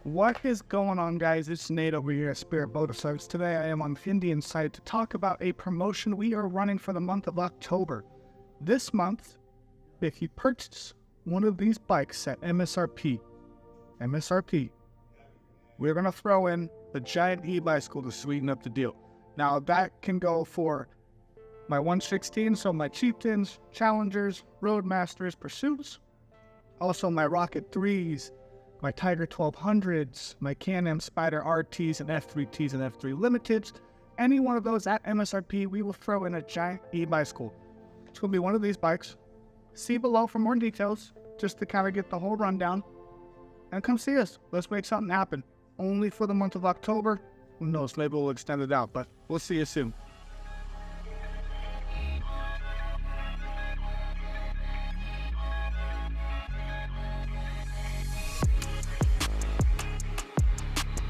What is going on, guys? It's Nate over here at Spirit Motorcycles. Today I am on the Indian side to talk about a promotion we are running for the month of October. This month, if you purchase one of these bikes at MSRP, we're going to throw in the giant e-bicycle to sweeten up the deal. Now that can go for my 116, so my Chieftains, Challengers, Roadmasters, Pursuits, also my Rocket 3s, my Tiger 1200s, my CanAm Spider RTs and F3Ts and F3 Limiteds. Any one of those at MSRP, we will throw in a giant e-bicycle. It's going to be one of these bikes. See below for more details, just to kind of get the whole rundown. And come see us. Let's make something happen. Only for the month of October. Who knows, maybe we'll extend it out, but we'll see you soon.